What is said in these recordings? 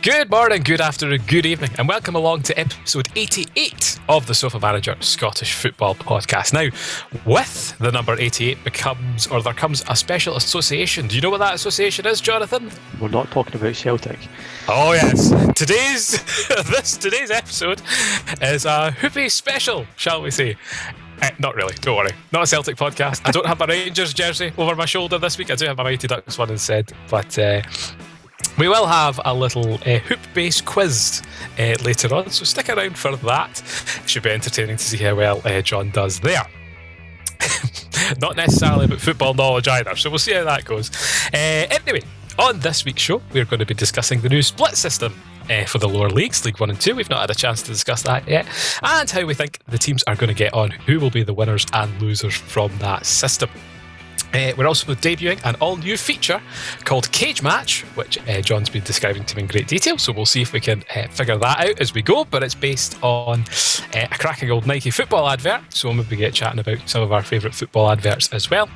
Good morning, good afternoon, good evening, and welcome along to episode 88 of the Sofamanager Scottish Football podcast. Now, with the number 88 there comes a special association. Do you know what that association is, Jonathan? We're not talking about Celtic. Oh yes, today's episode is a Hoopy special, shall we say? Not really, don't worry. Not a Celtic podcast. I don't have my Rangers jersey over my shoulder this week. I do have my Mighty Ducks one instead, but we will have a little hoop-based quiz later on, so stick around for that. It should be entertaining to see how well John does there. Not necessarily about football knowledge either, so we'll see how that goes. Anyway, on this week's show, we're going to be discussing the new split system for the lower leagues, League 1 and 2. We've not had a chance to discuss that yet. And how we think the teams are going to get on, who will be the winners and losers from that system. We're also debuting an all-new feature called Cage Match, which John's been describing to me in great detail, so we'll see if we can figure that out as we go, but it's based on a cracking old Nike football advert, so we'll maybe get chatting about some of our favourite football adverts as well.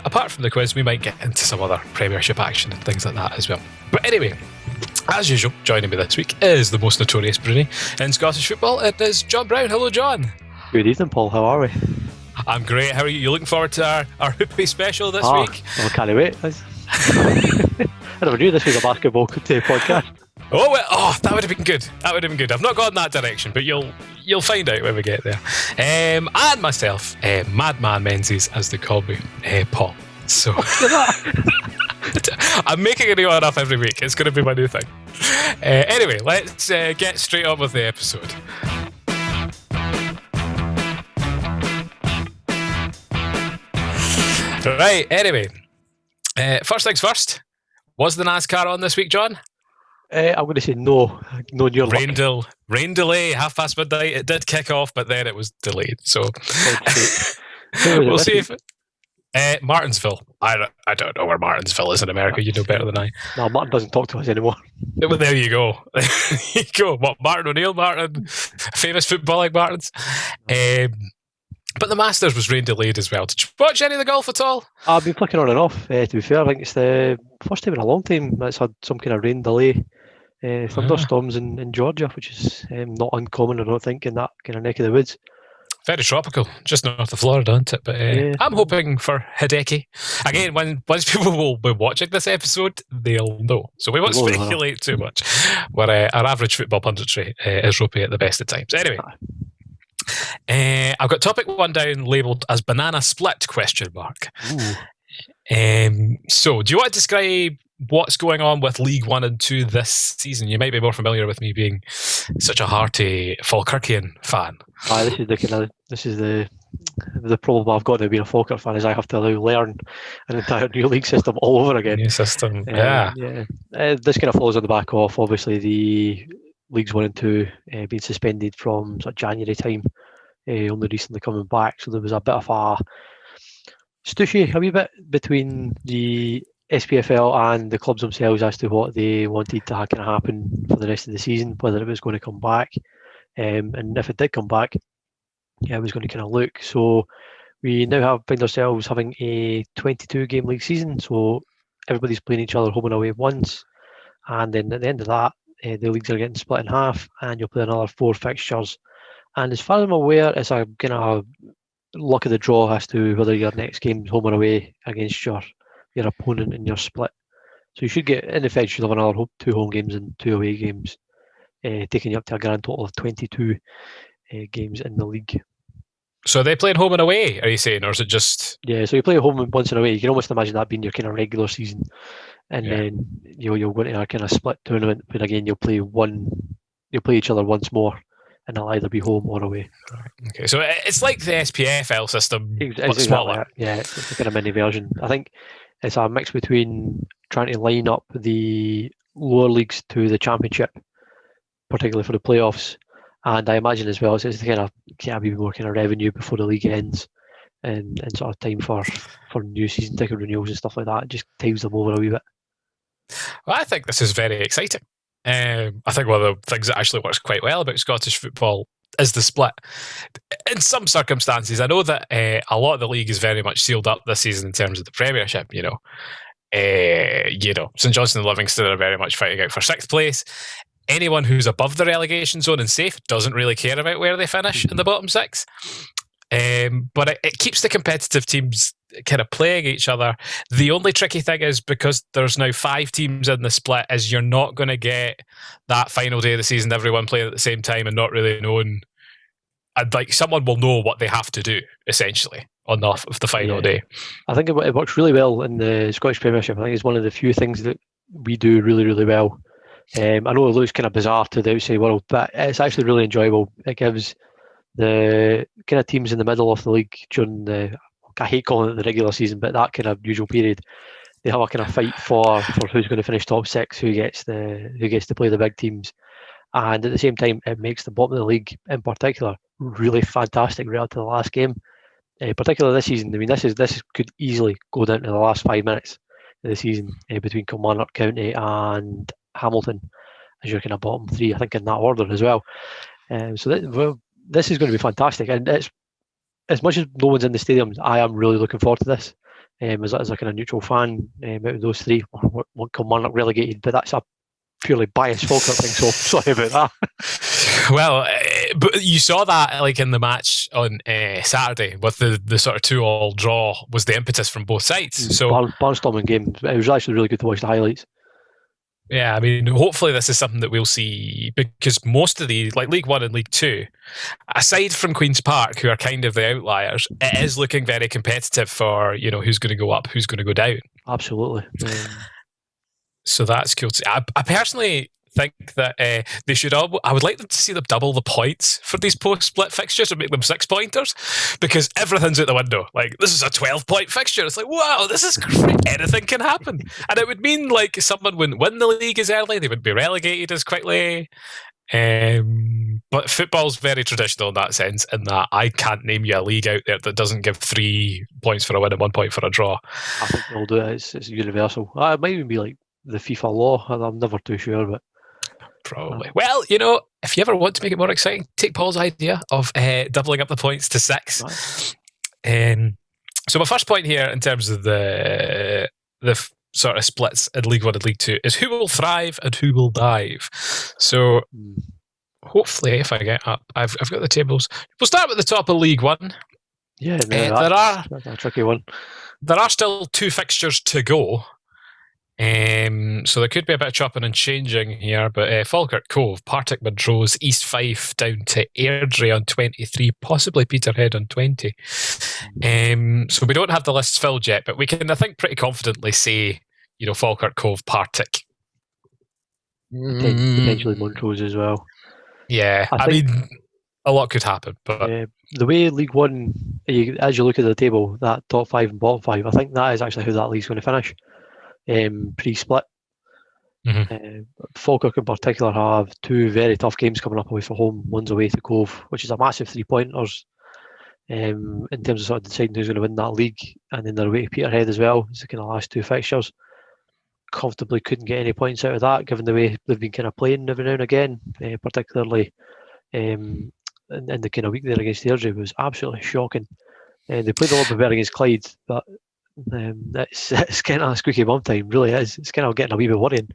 Apart from the quiz, we might get into some other Premiership action and things like that as well. But anyway, as usual, joining me this week is the most notorious Bruni in Scottish football. It is John Brown. Hello, John. Good evening, Paul. How are we? I'm great. How are you? You looking forward to our Hoopy special this week? I can't wait. I never knew this was a basketball podcast. That would have been good. That would have been good. I've not gone that direction, but you'll find out when we get there. And myself, Madman Menzies, as they call me, Paul. So I'm making a new one up every week. It's going to be my new thing. Anyway, let's get straight on with the episode. Right, anyway, first things first, was the NASCAR on this week, John? I'm going to say no. No, you're rain delay, midnight. It did kick off, but then it was delayed. So we'll see if Martinsville. I don't know where Martinsville is in America. You know better than I. No, Martin doesn't talk to us anymore. Well, there you go. There you go. What, Martin O'Neill? Martin, famous footballing Martins. But the Masters was rain delayed as well. Did you watch any of the golf at all? I've been flicking on and off, to be fair. I think it's the first time in a long time that's had some kind of rain delay. Thunderstorms in Georgia, which is not uncommon, I don't think, in that kind of neck of the woods. Very tropical, just north of Florida, isn't it? But I'm hoping for Hideki. Again, once people will be watching this episode, they'll know. So we won't speculate too much. Where our average football punditry is ropey at the best of times. Anyway. I've got topic 1 down labelled as banana split ? So do you want to describe what's going on with League 1 and 2 this season? You might be more familiar with me being such a hearty Falkirkian fan. This is the problem I've got now being a Falkirk fan is I have to learn an entire new league system all over again. New system, yeah. This kind of follows on the back of obviously the Leagues 1 and 2 being suspended from sort of January time, only recently coming back. So there was a bit of a stooshy, a wee bit between the SPFL and the clubs themselves as to what they wanted to kind of happen for the rest of the season, whether it was going to come back. And if it did come back, it was going to kind of look. So we now find ourselves having a 22-game league season. So everybody's playing each other home and away once. And then at the end of that, the leagues are getting split in half, and you'll play another 4 fixtures. And as far as I'm aware, it's a kind of luck of the draw as to whether your next game is home or away against your opponent in your split. So you should get, in effect, you should have another 2 home games and 2 away games, taking you up to a grand total of 22 games in the league. So are they playing home and away, are you saying, or is it just... Yeah, so you play home once and away. You can almost imagine that being your kind of regular season. And then you'll go into a kind of split tournament, but again, you'll play each other once more, and it'll either be home or away. Okay, so it's like the SPFL system, but smaller. Yeah, it's a kind of mini version. I think it's a mix between trying to line up the lower leagues to the championship, particularly for the playoffs, and I imagine as well it's the kind of be more kind of revenue before the league ends, and sort of time for new season ticket renewals and stuff like that. It just times them over a wee bit. Well, I think this is very exciting. I think one of the things that actually works quite well about Scottish football is the split. In some circumstances, I know that a lot of the league is very much sealed up this season in terms of the Premiership, St Johnstone and Livingston are very much fighting out for 6th place. Anyone who's above the relegation zone and safe doesn't really care about where they finish in the bottom 6. But it keeps the competitive teams kind of playing each other. The only tricky thing is, because there's now 5 teams in the split, is you're not going to get that final day of the season, everyone playing at the same time and not really knowing. And like, someone will know what they have to do, essentially, on the final day. I think it works really well in the Scottish Premiership. I think it's one of the few things that we do really, really well. I know it looks kind of bizarre to the outside world, but it's actually really enjoyable. It gives the kind of teams in the middle of the league during I hate calling it the regular season, but that kind of usual period, they have a kind of fight for who's going to finish top 6, who gets to play the big teams, and at the same time, it makes the bottom of the league in particular really fantastic right up to the last game. Particularly this season, I mean, this could easily go down to the last 5 minutes of the season between Kilmarnock, County, and Hamilton as your kind of bottom 3. I think in that order as well. This is going to be fantastic, and it's, as much as no one's in the stadiums, I am really looking forward to this. As a kind of neutral fan, out of those 3, I want Kilmarnock relegated, but that's a purely biased Falkirk thing. So sorry about that. Well, but you saw that like in the match on Saturday with the sort of 2-2 draw was the impetus from both sides. So barnstorming game. It was actually really good to watch the highlights. Yeah, I mean, hopefully this is something that we'll see, because most of the, like League 1 and League 2, aside from Queen's Park, who are kind of the outliers, it is looking very competitive for, who's going to go up, who's going to go down. Absolutely. So that's cool to see. I personally think that they should I would like them to see them double the points for these post-split fixtures and make them 6-pointers, because everything's out the window. Like, this is a 12-point fixture. It's like, wow, this is great. Anything can happen. And it would mean like someone wouldn't win the league as early, they wouldn't be relegated as quickly. But football's very traditional in that sense, in that I can't name you a league out there that doesn't give 3 points for a win and 1 point for a draw. I think they'll do it. It's universal. It might even be like the FIFA law. I'm never too sure, but probably. Well, if you ever want to make it more exciting, take Paul's idea of doubling up the points to 6. Right. So my first point here in terms of the sort of splits in League 1 and League 2 is who will thrive and who will dive. So hopefully, if I get up, I've got the tables. We'll start with the top of League 1. Yeah, that's a tricky one. There are still 2 fixtures to go. So there could be a bit of chopping and changing here, but Falkirk Cove, Partick Montrose, East Fife down to Airdrie on 23, possibly Peterhead on 20. So we don't have the lists filled yet, but we can, I think, pretty confidently say, Falkirk Cove, Partick. Potentially Montrose as well. Yeah, I mean, a lot could happen. But the way League 1, as you look at the table, that top 5 and bottom 5, I think that is actually how that league's going to finish. Pre-split. Falkirk in particular have 2 very tough games coming up away from home. One's away to Cove, which is a massive 3-pointers in terms of sort of deciding who's going to win that league, and then they're away to Peterhead as well. It's the kind of last 2 fixtures. Comfortably couldn't get any points out of that, given the way they've been kind of playing every now and again, particularly in the kind of week there against Airdrie was absolutely shocking. They played a lot better against Clyde, but it's kind of squeaky bum time, really is. It's kind of getting a wee bit worrying.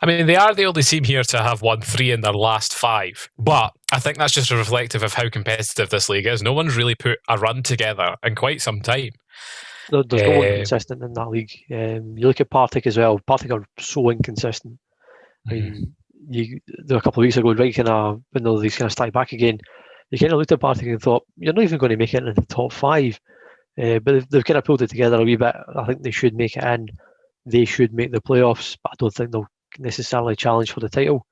I mean, they are the only team here to have won 3 in their last 5, but I think that's just reflective of how competitive this league is. No one's really put a run together in quite some time. There's no one consistent in that league. You look at Partick as well. Partick are so inconsistent. I mean, a couple of weeks ago, right, kind of when these kind of started back again, you kind of looked at Partick and thought, you're not even going to make it into the top 5. But they've kind of pulled it together a wee bit. I think they should make it in. They should make the playoffs, but I don't think they'll necessarily challenge for the title.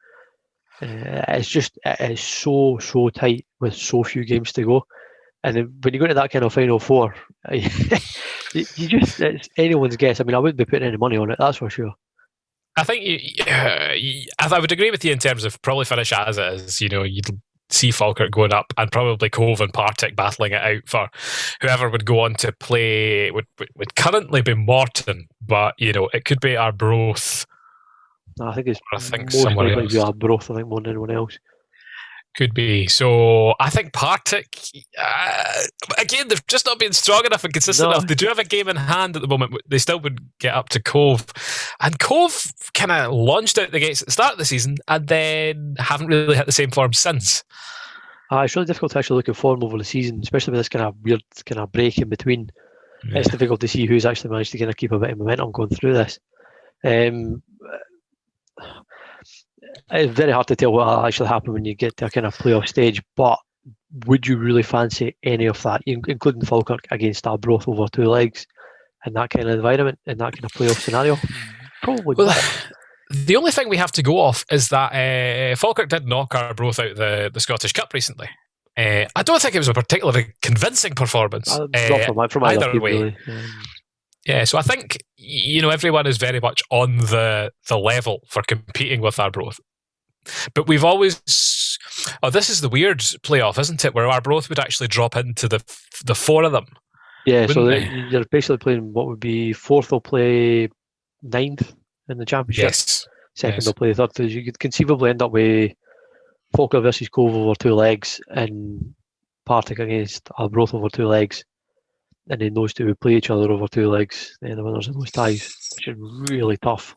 It is so tight with so few games to go. And then when you go to that kind of final 4, it's anyone's guess. I mean, I wouldn't be putting any money on it, that's for sure. I think I would agree with you in terms of probably finish as it is. You'd see Falkirk going up and probably Cove and Partick battling it out for whoever would go on to play. Would currently be Morton, but it could be Arbroath. I think it's somewhere else. Arbroath, I think, more than anyone else. Could be. So I think Partick, again, they've just not been strong enough and consistent enough. They do have a game in hand at the moment. They still would get up to Cove. And Cove kind of launched out the gates at the start of the season and then haven't really hit the same form since. It's really difficult to actually look at form over the season, especially with this kind of weird kind of break in between. Yeah. It's difficult to see who's actually managed to kind of keep a bit of momentum going through this. It's very hard to tell what will actually happen when you get to a kind of playoff stage, but would you really fancy any of that, including Falkirk against Arbroath over 2 legs in that kind of environment, in that kind of playoff scenario? Probably not. The only thing we have to go off is that Falkirk did knock Arbroath out the Scottish Cup recently. I don't think it was a particularly convincing performance. Not from either way. Really. Yeah, so I think everyone is very much on the level for competing with Arbroath. But we've always... this is the weird playoff, isn't it? Where Arbroath would actually drop into the 4 of them. Yeah, so you're basically playing what would be 4th will play 9th in the championship. Yes. 2nd will play 3rd. So you could conceivably end up with Falkirk versus Cove over 2 legs and Partick against Arbroath over 2 legs. And then those two would play each other over 2 legs, the winners of those ties, which is really tough.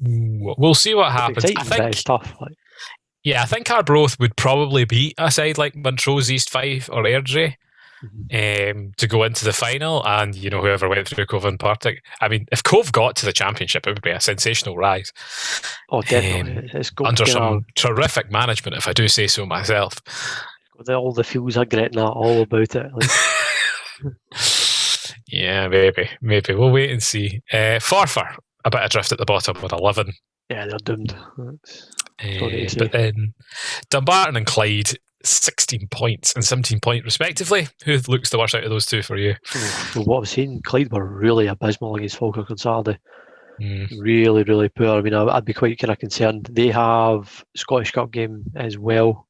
We'll see what happens. I think it's tough. Yeah, I think Arbroath would probably beat a side like Montrose, East Fife or Airdrie to go into the final, and whoever went through Cove and Partick. I mean, if Cove got to the championship, it would be a sensational rise. Oh, definitely. It's under some terrific management, if I do say so myself. All the feels are great now, all about it. Yeah, maybe. We'll wait and see. Forfar, a bit adrift at the bottom with 11. Yeah, they're doomed. But then Dumbarton and Clyde, 16 points and 17 points respectively. Who looks the worst out of those two for you? Well, what I was saying, Clyde were really abysmal against Falkirk on Saturday. Really, really poor. I mean, I'd be quite kind of concerned. They have Scottish Cup game as well,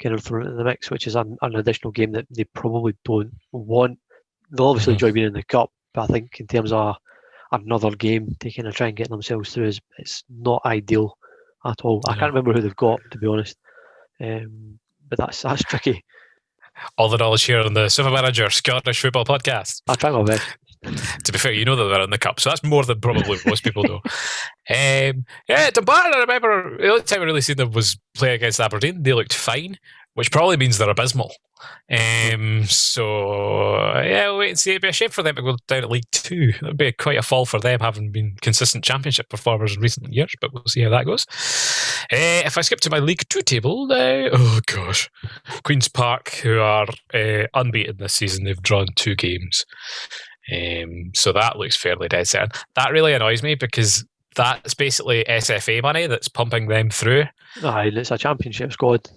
kind of thrown in the mix, which is an additional game that they probably don't want. They'll obviously enjoy being in the Cup, but I think in terms of another game to kind of try and get themselves through, it's not ideal at all. I can't remember who they've got, to be honest, but that's tricky. All the knowledge here on the Sofamanager Scottish Football podcast. I try my best. To be fair, you know that they're in the Cup, so that's more than probably most people know. Dumbarton, I remember the only time I really seen them was play against Aberdeen. They looked fine, which probably means they're abysmal. We'll wait and see. It'd be a shame for them to go down at League 2. That'd be quite a fall for them, having been consistent championship performers in recent years, but we'll see how that goes. If I skip to my League 2 table now, Queen's Park, who are unbeaten this season, they've drawn 2 games. So that looks fairly dead certain. That really annoys me because that's basically SFA money that's pumping them through. Aye, it's a championship squad.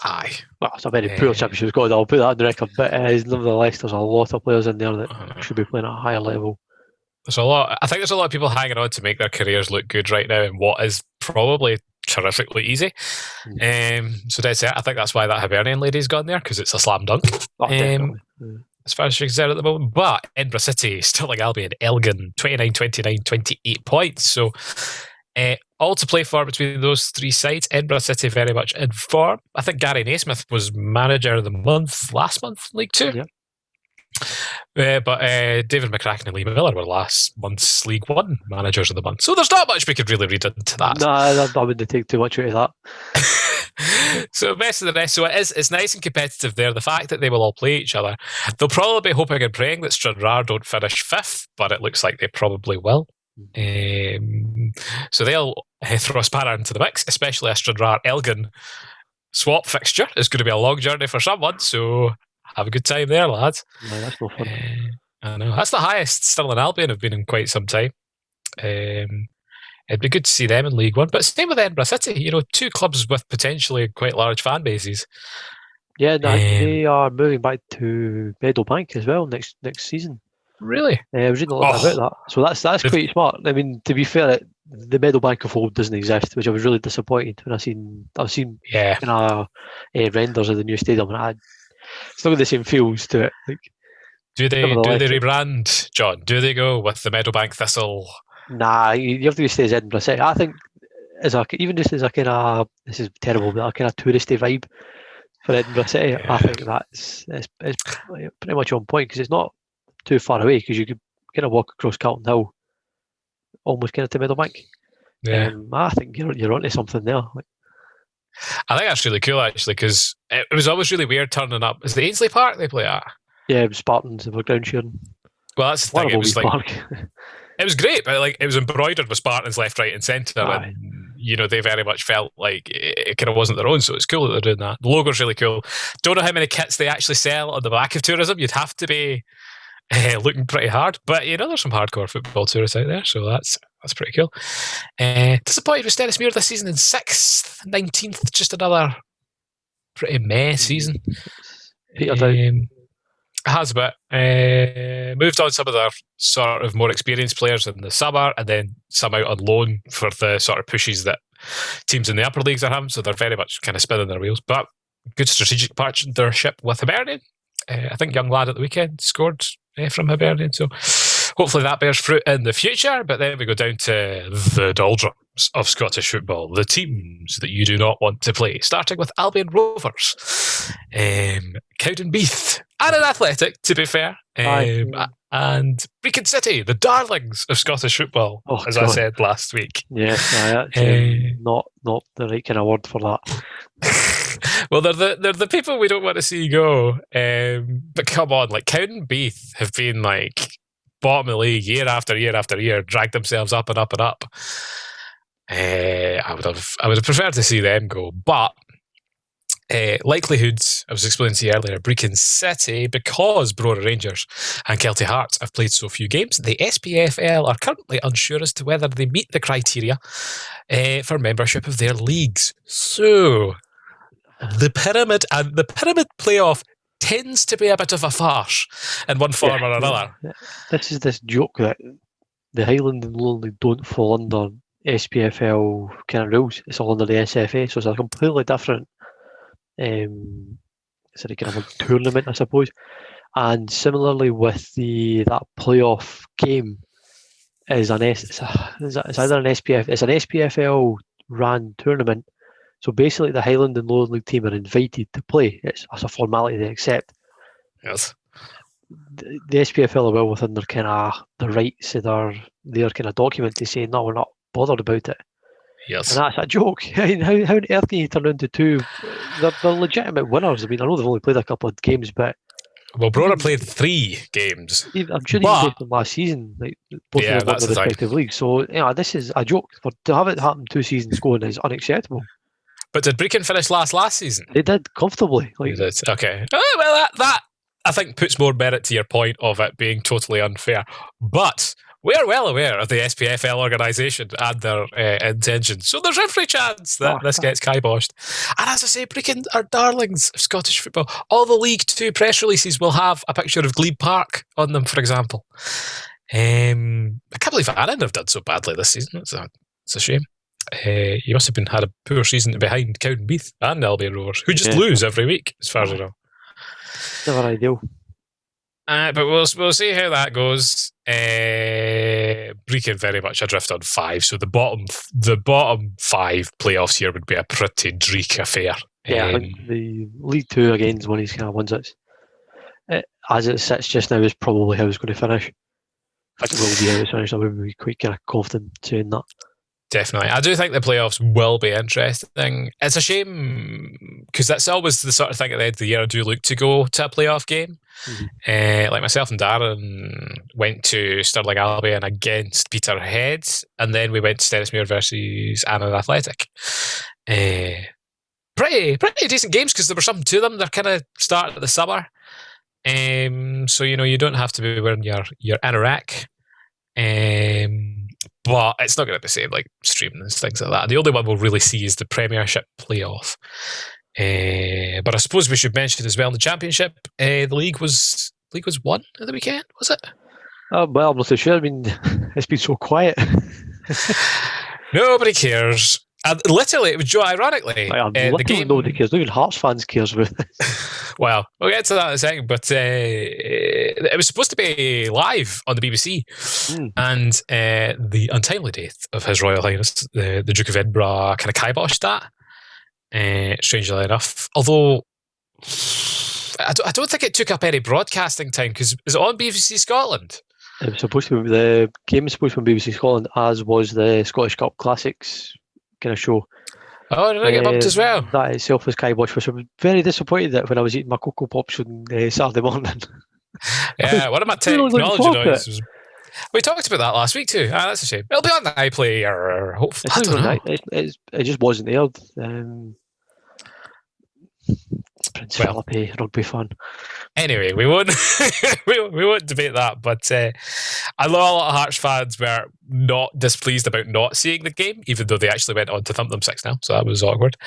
Aye. Well, it's a very poor championship squad, I'll put that on the record, but nevertheless, there's a lot of players in there that should be playing at a higher level. I think there's a lot of people hanging on to make their careers look good right now in what is probably terrifically easy. So that's it. I think that's why that Hibernian lady's gone there, because it's a slam dunk. Definitely. As far as she's concerned at the moment. But Edinburgh City, Stirling Albion, Elgin, 29, 29, 28 points. So all to play for between those 3 sides. Edinburgh City very much in form. I think Gary Naismith was manager of the month last month in League 2. Yeah. But David McCracken and Lee Miller were last month's League 1 managers of the month. So there's not much we could really read into that. No, I wouldn't take too much out of that. So best of the rest. So it's nice and competitive there. The fact that they will all play each other. They'll probably be hoping and praying that Stranraer don't finish 5th, but it looks like they probably will. So they'll throw a spanner into the mix, especially a Stranraer Elgin swap fixture. It's going to be a long journey for someone, so have a good time there, lads. No, that's no fun. I know. That's the highest Stirling Albion have been in quite some time. It'd be good to see them in League 1. But same with Edinburgh City, 2 clubs with potentially quite large fan bases. Yeah, they are moving back to Meadowbank as well next season. Really? I was reading a little bit about that. So that's quite smart. I mean, to be fair, the Meadowbank of old doesn't exist, which I was really disappointed when I've seen kind of renders of the new stadium, and I still got the same feels to it. Do they rebrand, John? Do they go with the Meadowbank Thistle? Nah, you have to stay as Edinburgh City. I think even just as a kind of, this is terrible, but a kind of touristy vibe for Edinburgh City, Yeah. I think it's pretty much on point, because it's not too far away, because you could kind of walk across Carlton Hill almost kind of to Meadowbank. Yeah. I think you're onto something there. I think that's really cool, actually, because it was always really weird turning up. Is it Ainsley Park they play at? Yeah, it was Spartans, they were ground sharing. Well, that's the thing. It was like, park. it was great, but like it was embroidered with Spartans left, right, and centre, Aye. and they very much felt like it kind of wasn't their own. So it's cool that they're doing that. The logo's really cool. Don't know how many kits they actually sell on the back of tourism. You'd have to be looking pretty hard, but there's some hardcore football tourists out there, so that's pretty cool. Disappointed with Stennismuir this season in 6th, 19th, just another pretty meh season. Petered out. Has a bit. Moved on some of their sort of more experienced players in the summer, and then some out on loan for the sort of pushes that teams in the upper leagues are having, so they're very much kind of spinning their wheels. But good strategic partnership with Hibernian. I think young lad at the weekend scored from Hibernian, so hopefully that bears fruit in the future. But then we go down to the doldrums of Scottish football, the teams that you do not want to play, starting with Albion Rovers, Cowdenbeath, and an Athletic, to be fair, and Brecon City, the darlings of Scottish football, as I said last week. Yes, not the right kind of word for that. Well, they're the people we don't want to see go. But come on, like Cowdenbeath have been like bottom of the league year after year after year, dragged themselves up and up and up. I would have preferred to see them go, but likelihoods, I was explaining to you earlier, Brecon City, because Brora Rangers and Kelty Hearts have played so few games, the SPFL are currently unsure as to whether they meet the criteria for membership of their leagues. So the pyramid playoff tends to be a bit of a farce in one form or another. This is this joke that the Highland and Lowland don't fall under SPFL kind of rules. It's all under the SFA, so it's a completely different it's a kind of a tournament, I suppose. And similarly with that playoff game is it's either an SPF, it's an SPFL ran tournament. So basically, the Highland and Lowland League team are invited to play. It's a formality they accept. Yes. The SPFL are well within their kind of the rights of their kind of document to say no, we're not bothered about it. Yes. And that's a joke. I mean, how on earth can you turn into two? They're legitimate winners. I mean, I know they've only played a couple of games, but well, Brora played 3 games. I'm sure he played them last season. Like both of them won the respective leagues. So this is a joke. To have it happen 2 seasons going is unacceptable. But did Brecon finish last season? They did comfortably. They did. Okay. Well, that I think puts more merit to your point of it being totally unfair. But we are well aware of the SPFL organisation and their intentions. So there's every chance that this gets kiboshed. And as I say, Brecon are darlings of Scottish football. All the League 2 press releases will have a picture of Glebe Park on them, for example. I can't believe Annan have done so badly this season. It's a shame. You must have had a poor season behind Cowdenbeath and Albion Rovers, who just lose every week, as far as I know. Never ideal. But we'll see how that goes. Brecon very much adrift on 5, so the bottom 5 playoffs here would be a pretty dreek affair. Yeah, I think the League 2 again is one of these kind of ones that's as it sits just now is probably how it's going to finish. I think it will be how it's finished. I would be quite kind of confident saying that. Definitely. I do think the playoffs will be interesting. It's a shame because that's always the sort of thing at the end of the year I do look to go to a playoff game. Mm-hmm. Like myself and Darren went to Stirling Albion against Peterhead, and then we went to Stennismuir versus Annan Athletic. Pretty decent games because there was something to them. They're kind of starting at the summer. So, you don't have to be wearing your anorak. But it's not going to be the same, like streaming and things like that. The only one we'll really see is the Premiership playoff. But I suppose we should mention as well in the Championship, the league was won at the weekend, was it? Well, I'm not so sure. I mean, it's been so quiet. Nobody cares. And literally, it was Joe. Ironically, the game. Nobody cares. Not even Hearts fans cares about this. Well, we'll get to that in a second. But it was supposed to be live on the BBC, and the untimely death of His Royal Highness the Duke of Edinburgh kind of kiboshed that. Strangely enough, although I don't think it took up any broadcasting time because is it on BBC Scotland? It was supposed to be, the game was supposed to be on BBC Scotland, as was the Scottish Cup Classics kind of show. Oh, did I get bumped as well? That itself was kibosh, which I was very disappointed that when I was eating my Cocoa Pops on Saturday morning. Yeah, one of my technology noises. We talked about that last week too. That's a shame. It'll be on the iPlayer, or hopefully. I don't know. It just wasn't there. Prince Philip, rugby fun. Anyway, we won't we won't debate that. But I know a lot of Hearts fans were not displeased about not seeing the game, even though they actually went on to thump them 6-0. So that was awkward.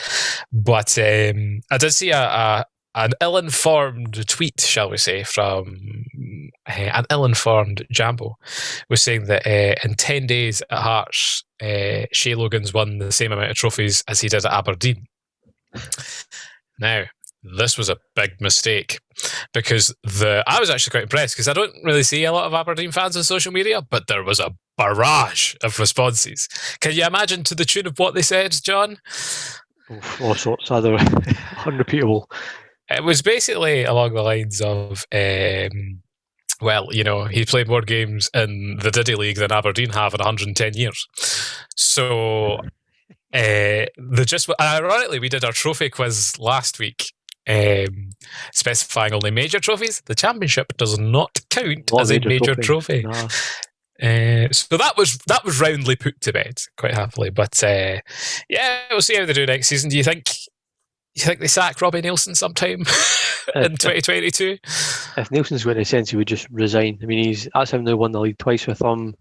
But I did see an ill-informed tweet, shall we say, from an ill-informed Jambo, was saying that in 10 days at Hearts, Shea Logan's won the same amount of trophies as he did at Aberdeen. Now, this was a big mistake because I was actually quite impressed because I don't really see a lot of Aberdeen fans on social media, but there was a barrage of responses. Can you imagine to the tune of what they said, John? All sorts, either unrepeatable. It was basically along the lines of, well, you know, he played more games in the Diddy League than Aberdeen have in 110 years. So, ironically, we did our trophy quiz last week, specifying only major trophies. The championship does not count as a major trophy. No. So that was roundly put to bed quite happily. But yeah, we'll see how they do next season. Do you think they sack Robbie Neilson sometime in 2022? If Neilson's going to sense, he would just resign. I mean, that's him now won the league twice with them.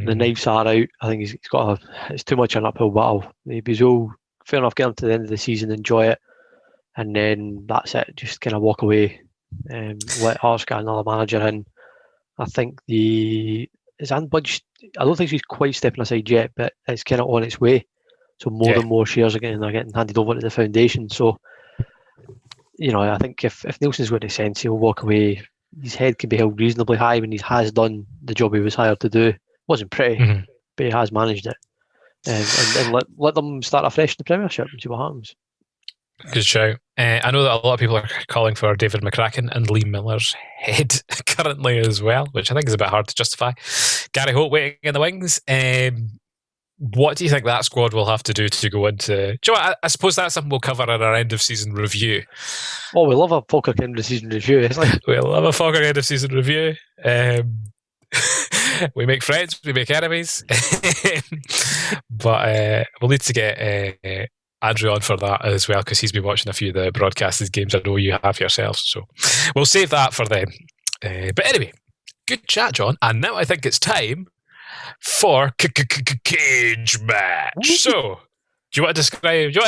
The knives are out. I think he's got it's too much an uphill battle. Maybe so fair enough, get him to the end of the season, enjoy it, and then that's it. Just kind of walk away and let Hearts get another manager in. I think is unbudged. I don't think she's quite stepping aside yet, but it's kind of on its way. So more and more shares are getting handed over to the foundation. So, you know, I think if Neilson's got any sense, he'll walk away. His head can be held reasonably high when he has done the job he was hired to do. Wasn't pretty, but he has managed it. And let them start afresh in the Premiership and see what happens. Good show. I know that a lot of people are calling for David McCracken and Lee Miller's head currently as well, which I think is a bit hard to justify. Gary Holt waiting in the wings. What do you think that squad will have to do to go into... Do you know what? I suppose that's something we'll cover in our end-of-season review. Oh, we love a Falkirk end-of-season review. We love a Falkirk end-of-season review. We make friends, we make enemies. But we'll need to get Andrew on for that as well, because he's been watching a few of the broadcasted games I know you have yourselves. So we'll save that for them. But anyway, good chat, John. And now I think it's time for Cage Match. So, do you want to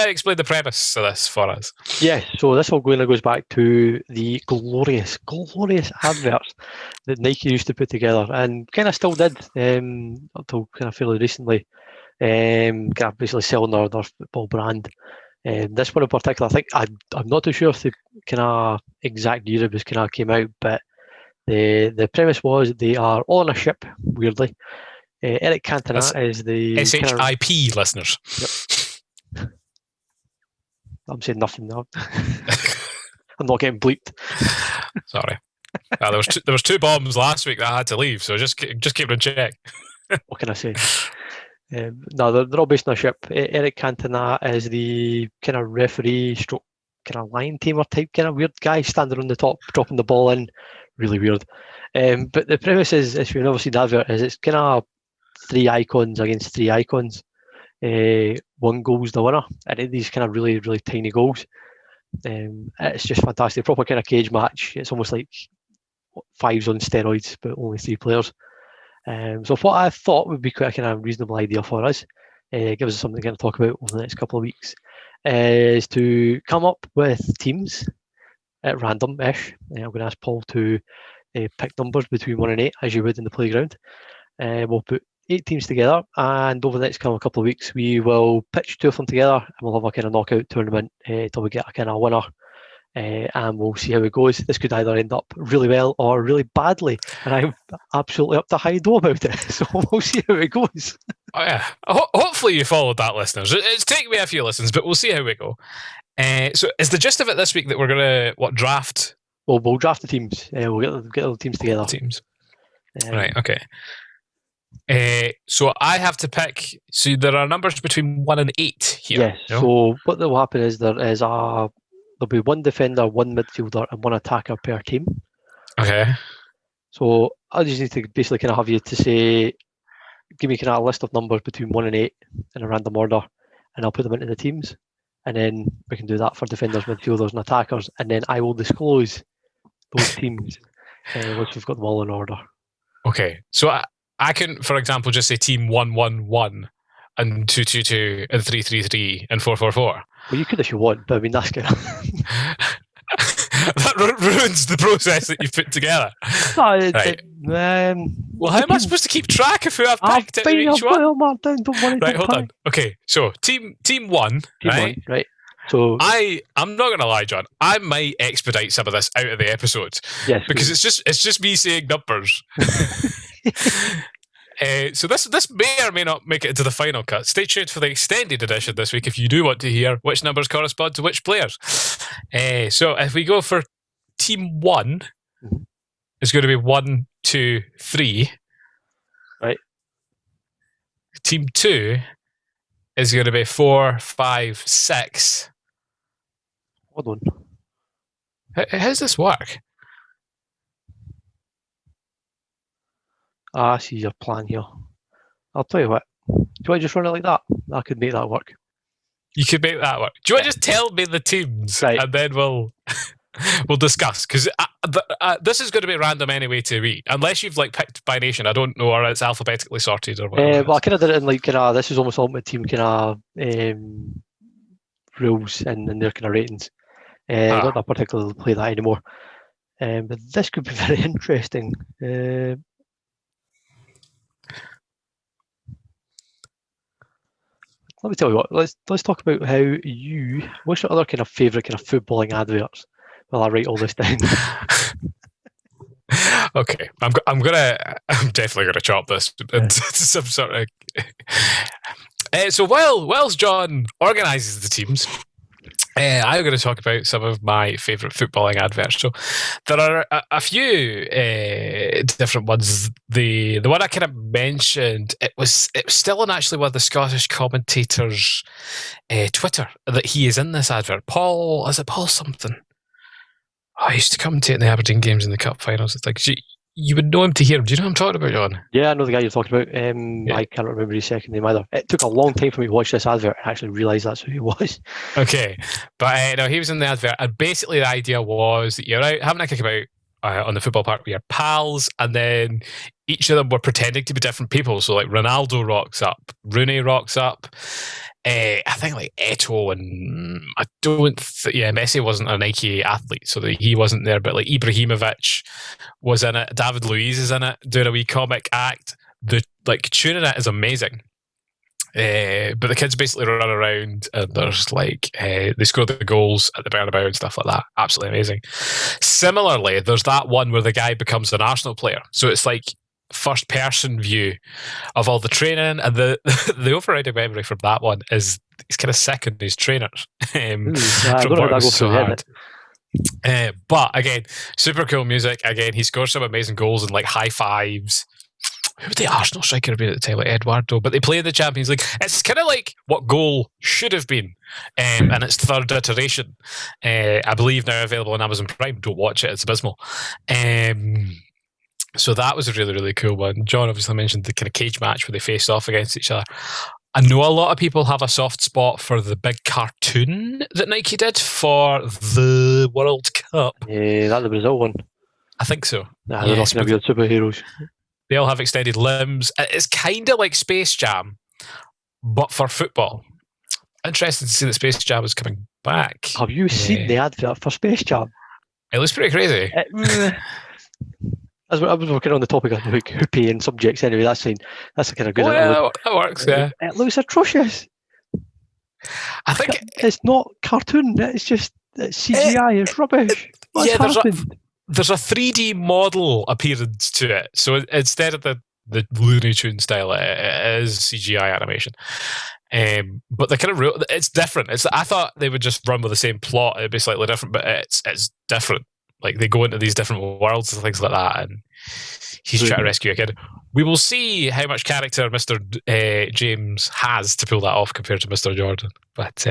explain the premise of this for us? Yes, so this all goes back to the glorious adverts that Nike used to put together, and kind of still did until kind of fairly recently. Kind of basically selling their football brand. This one in particular, I think I'm not too sure if the kind of exact year it was kind of came out, but the premise was they are all on a ship. Weirdly, Eric Cantona is the SHIP listeners. Yep. I'm saying nothing now. I'm not getting bleeped. Sorry. There was two bombs last week that I had to leave, so just keep it in check. What can I say? No, they're all based on a ship. Eric Cantona is the kind of referee stroke kind of line tamer type kind of weird guy standing on the top, dropping the ball in. Really weird. But the premise is, if you've never seen the advert, is it's kind of 3 icons against 3 icons. One goal's the winner, and these kind of really, really tiny goals. It's just fantastic. Proper kind of cage match. It's almost like fives on steroids, but only 3 players. So what I thought would be quite a kind of reasonable idea for us, give us something to kind of talk about over the next couple of weeks, is to come up with teams at random-ish. I'm going to ask Paul to pick numbers between 1 and 8, as you would in the playground. We'll put 8 teams together, and over the next couple of weeks, we will pitch 2 of them together, and we'll have a kind of knockout tournament till we get a kind of winner. And we'll see how it goes. This could either end up really well or really badly, and I'm absolutely up to high do about it. So we'll see how it goes. Oh yeah. Hopefully you followed that, listeners. It's taken me a few listens, but we'll see how we go. So is the gist of it this week that we're gonna draft? Well, we'll draft the teams. We'll get the teams together. Teams. Right. Okay. So I have to pick. So there are numbers between 1 and 8 here. Yes. You know? So what will happen is there'll be 1 defender, 1 midfielder, and 1 attacker per team. Okay. So I just need to basically kind of have you to say, give me kind of a list of numbers between 1 and 8 in a random order, and I'll put them into the teams, and then we can do that for defenders, midfielders, and attackers, and then I will disclose those teams once we've got them all in order. Okay. So I can, for example, just say team 1-1-1 and 2-2-2 and 3-3-3 and 4-4-4. Well, you could if you want, but I mean that's kind of that ruins the process that you've put together. Right. Well, how am I supposed to keep track of who I've picked at each one? Right, hold on. Okay, so team 1, right? Right. So I'm not gonna lie, John. I might expedite some of this out of the episode. Yes, because it's just me saying numbers. So this may or may not make it into the final cut. Stay tuned for the extended edition this week if you do want to hear which numbers correspond to which players. So if we go for team 1, it's going to be 1, 2, 3. Right. Team 2 is going to be 4, 5, 6. Hold on. How does this work? I see your plan here. I'll tell you what. Do you want to just run it like that? I could make that work. You could make that work. Do you want to just tell me the teams, right, and then we'll discuss? Because this is going to be random anyway to read, unless you've picked by nation. I don't know, or it's alphabetically sorted or whatever. Well, I kind of did it in this is almost ultimate team kind of rules and their kind of ratings. I don't particularly play that anymore. But this could be very interesting. Let me tell you what. Let's talk about what's your other kind of favourite kind of footballing adverts? While I write all this down. Okay, I'm definitely gonna chop this into some sort of. So whilst John organises the teams, I'm going to talk about some of my favourite footballing adverts. So there are a few different ones. The one I kind of mentioned, it was still on actually one of the Scottish commentators' Twitter that he is in this advert. Paul something? Oh, I used to commentate in the Aberdeen games in the cup finals. It's like you would know him to hear him. Do you know what I'm talking about, John? Yeah, I know the guy you're talking about. Yeah. I can't remember his second name either. It took a long time for me to watch this advert and actually realise that's who he was. Okay, but no, he was in the advert, and basically the idea was that you're out having a kickabout on the football park with your pals, and then each of them were pretending to be different people. So Ronaldo rocks up, Rooney rocks up. I think Eto'o, and I don't. Messi wasn't a Nike athlete, so he wasn't there. But Ibrahimovic was in it. David Luiz is in it, doing a wee comic act. The tuning it is amazing. But the kids basically run around, and there's they score the goals at the Bernabeu and stuff like that. Absolutely amazing. Similarly, there's that one where the guy becomes an Arsenal player. So it's first person view of all the training, and the overriding memory from that one is he's kind of sick on his trainers. I don't know how that goes so hard. But again, super cool music. Again, he scores some amazing goals and high fives. Who would the Arsenal striker be at the time? Eduardo. But they play in the Champions League. It's kind of what goal should have been, and its third iteration. I believe now available on Amazon Prime. Don't watch it; it's abysmal. So that was a really, really cool one. John obviously mentioned the kind of cage match where they faced off against each other. I know a lot of people have a soft spot for the big cartoon that Nike did for the World Cup. Yeah, that's the Brazil one. I think so. Nah, they're not going to be superheroes. They all have extended limbs. It's kind of like Space Jam, but for football. Interesting to see that Space Jam is coming back. Have you seen the advert for Space Jam? It looks pretty crazy. as I was working on the topic of like hoopy and subjects anyway, that's the kind of good. Well, that works, yeah. It looks atrocious. I think it's not cartoon. It's just CGI. It's rubbish. What's happened? There's a 3D model appearance to it. So instead of the Looney Tune style, it is CGI animation. But the kind of it's different. I thought they would just run with the same plot. It'd be slightly different, but it's different. Like they go into these different worlds and things like that, and he's trying to rescue a kid. We will see how much character Mr. James has to pull that off compared to Mr. Jordan. But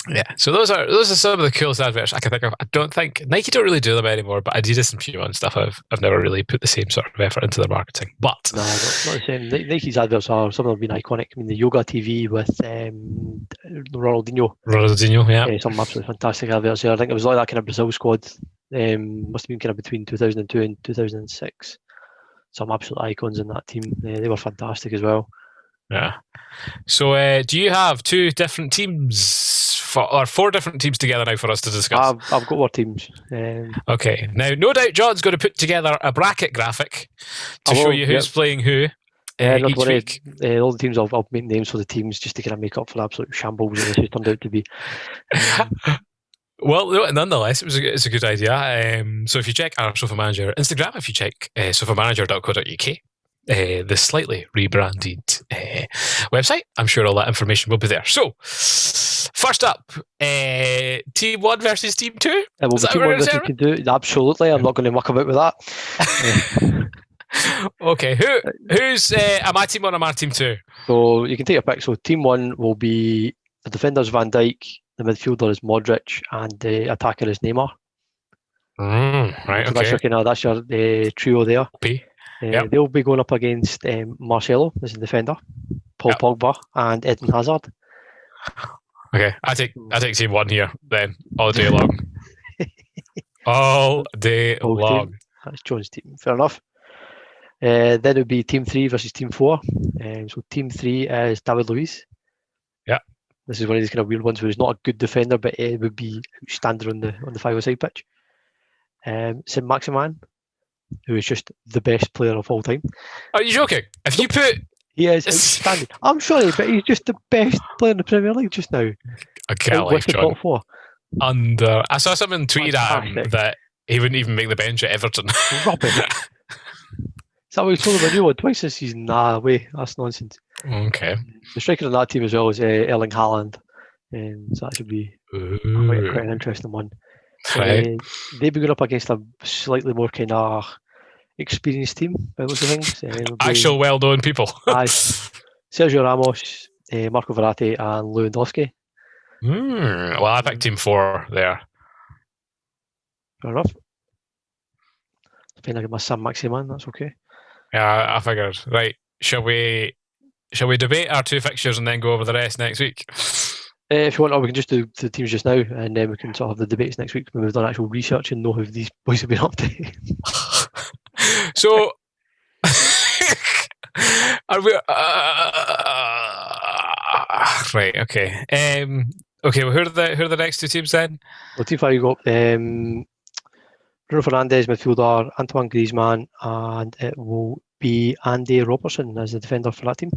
yeah, so those are some of the coolest adverts I can think of. I don't think Nike don't really do them anymore, but Adidas and Puma and stuff I've never really put the same sort of effort into their marketing. But no, not the same. Nike's adverts some of them have been iconic. I mean, the yoga TV with Ronaldinho, yeah, some absolutely fantastic adverts there. I think it was like that kind of Brazil squad. Must have been kind of between 2002 and 2006. Some absolute icons in that team. They were fantastic as well. Yeah. So, do you have two different teams? Or four different teams together now for us to discuss? I've got more teams. Okay. Now, no doubt John's going to put together a bracket graphic to show you who's playing who each week. All the teams, I'll make names for the teams just to kind of make up for the absolute shambles that this turned out to be. Well, nonetheless, it's a good idea. So if you check our Sofamanager Instagram, if you check sofamanager.co.uk, the slightly rebranded website, I'm sure all that information will be there. So, first up, Team 1 versus Team 2? It will be Team 1 versus Team 2. Absolutely, I'm not going to muck about with that. Okay, who's am I Team 1 or am I Team 2? So, you can take a pick. So, Team 1 will be the defender's Van Dijk, the midfielder is Modric, and the attacker is Neymar. Right, so okay. That's your trio there. Yep. They'll be going up against Marcelo as the defender, Paul Pogba, and Eden Hazard. Okay, I take Team 1 here then, all day long. All day long. That's John's team. Fair enough. Then it would be Team 3 versus Team 4. So Team 3 is David Luiz. Yeah. This is one of these kind of weird ones where he's not a good defender, but it would be standing on the 5-a-side pitch. Saint-Maximin, who is just the best player of all time. Are you joking? If you put... He is outstanding. I'm sorry, but he's just the best player in the Premier League just now. I can't like John. I saw someone tweeted at him that he wouldn't even make the bench at Everton. Rubbish. Is that what he told him a new one twice this season? Nah, way. That's nonsense. Okay. The striker on that team as well is Erling Haaland. So that should be quite an interesting one. Right. They'd be going up against a slightly more kind of experienced team by those things. Actual well-known people. Sergio Ramos, Marco Verratti, and Lewandowski. Well, I picked Team 4 there. Fair enough. I think I get my Saint-Maximin. That's okay. Yeah, I figured. Right, shall we debate our two fixtures and then go over the rest next week? If you want, or we can just do the teams just now, and then we can sort of have the debates next week when we've done actual research and know who these boys have been up to. So, are we? Right. Okay. Okay. Well, who are the next two teams then? Well, Team 5 you got Bruno Fernandes, midfielder, Antoine Griezmann, and it will be Andy Robertson as the defender for that team.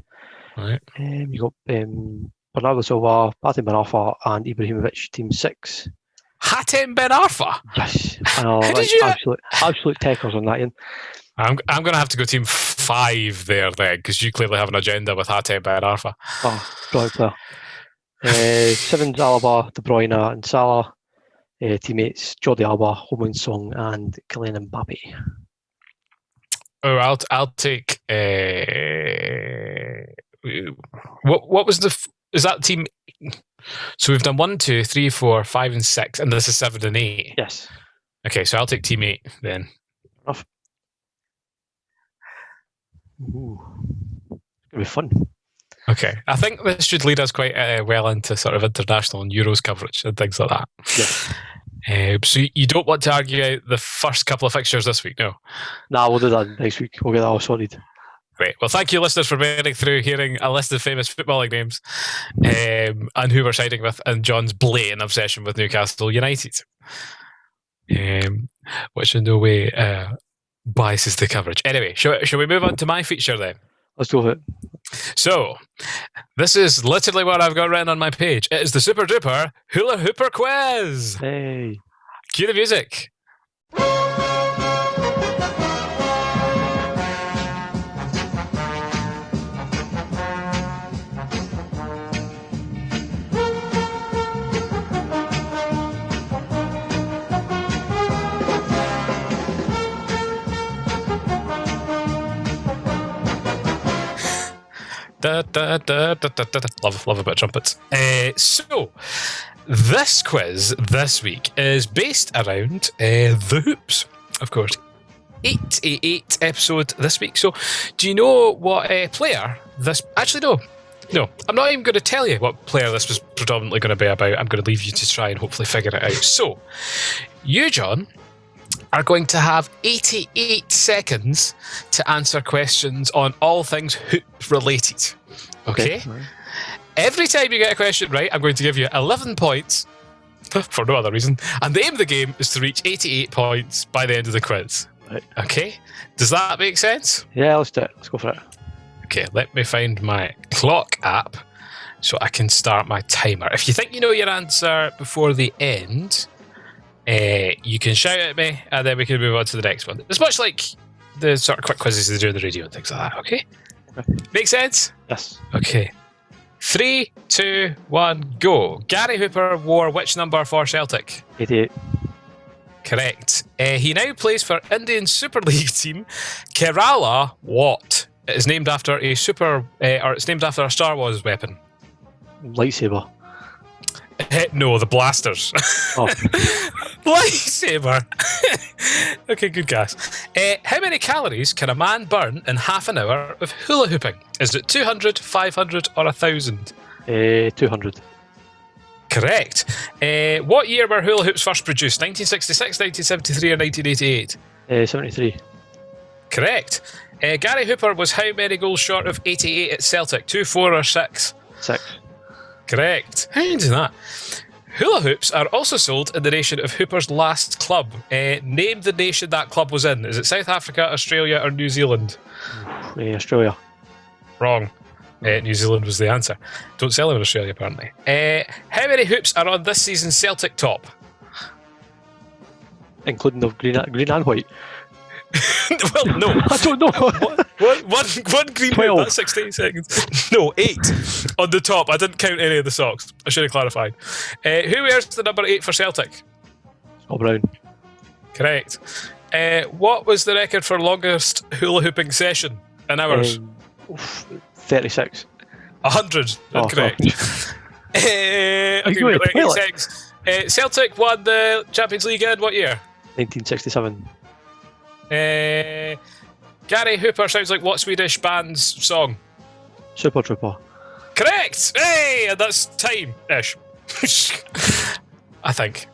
Right. You got Bernardo Silva, Hatem Ben Arfa, and Ibrahimovic, Team 6. Hatem Ben Arfa? Yes. I know, absolute techers on that, Ian. I'm going to have to go Team 5 there then, because you clearly have an agenda with Hatem Ben Arfa. Oh, brilliant player. 7's Alaba, De Bruyne, and Salah. Teammates Jordi Alba, Heung-min Son, and Kylian Mbappe. Oh, I'll take. What was is that team? So we've done 1, 2, 3, 4, 5, and 6, and this is 7 and 8. Yes. Okay, so I'll take Team 8 then. Enough. Ooh, it's gonna be fun. Okay, I think this should lead us quite well into sort of international and Euros coverage and things like that. Yeah. So you don't want to argue out the first couple of fixtures this week, no? Nah, we'll do that next week. We'll get that all sorted. Great. Well, thank you, listeners, for bearing through hearing a list of famous footballing names and who we're siding with, and John's blatant obsession with Newcastle United, which in no way biases the coverage. Anyway, shall we move on to my feature then? Let's go with it. So, this is literally what I've got written on my page. It is the Super Duper Hula Hooper Quiz. Hey. Cue the music. Love a bit of trumpets. So, this quiz this week is based around the hoops, of course. 888 episode this week. So, do you know what player this... Actually, no. I'm not even going to tell you what player this was predominantly going to be about. I'm going to leave you to try and hopefully figure it out. So, you, John, are going to have 88 seconds to answer questions on all things hoop related. Okay? Every time you get a question right, I'm going to give you 11 points for no other reason. And the aim of the game is to reach 88 points by the end of the quiz. Right. Okay? Does that make sense? Yeah, let's do it. Let's go for it. Okay, let me find my clock app so I can start my timer. If you think you know your answer before the end, you can shout at me and then we can move on to the next one. It's much like the sort of quick quizzes they do on the radio and things like that, okay? Make sense? Yes. Okay. 3, 2, 1, go. Gary Hooper wore which number for Celtic? 88. Correct. He now plays for Indian Super League team Kerala what? It is named after a it's named after a Star Wars weapon. Lightsaber. No, the blasters. Oh. Lightsaber. Okay, good guess. How many calories can a man burn in half an hour of hula hooping? Is it 200, 500 or 1,000? 200. Correct. What year were hula hoops first produced? 1966, 1973 or 1988? 73. Correct. Gary Hooper was how many goals short of 88 at Celtic? 2, 4 or 6? 6. Correct. How do you do that? Hula hoops are also sold in the nation of Hooper's last club. Name the nation that club was in. Is it South Africa, Australia or New Zealand? Australia. Wrong. New Zealand was the answer. Don't sell them in Australia, apparently. How many hoops are on this season's Celtic top? Including the green and white. Well, no. I don't know. One green hoop, that's 16 seconds. No, 8 on the top. I didn't count any of the socks. I should have clarified. Who wears the number 8 for Celtic? Scott Brown. Correct. What was the record for longest hula hooping session in hours? 36. 100. Incorrect. Okay, 8 seconds. Celtic won the Champions League in what year? 1967. Gary Hooper sounds like what Swedish band's song? Super Trooper. Correct! Hey! And that's time-ish. I think.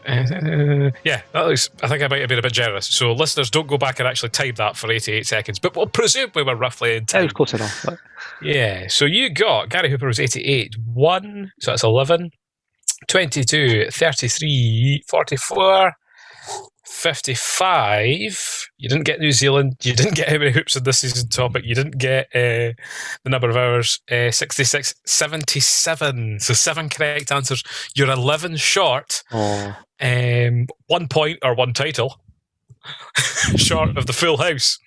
Yeah, that looks, I think I might have been a bit generous. So listeners, don't go back and actually time that for 88 seconds. But we'll presume we were roughly in time. It was close enough. But... Yeah, so you got, Gary Hooper was 88. 1, so that's 11. 22, 33, 44... 55. You didn't get New Zealand. You didn't get how many hoops in this season topic. You didn't get the number of hours. 66, 77. So 7 correct answers. You're 11 short. 1 point or 1 title short of the full house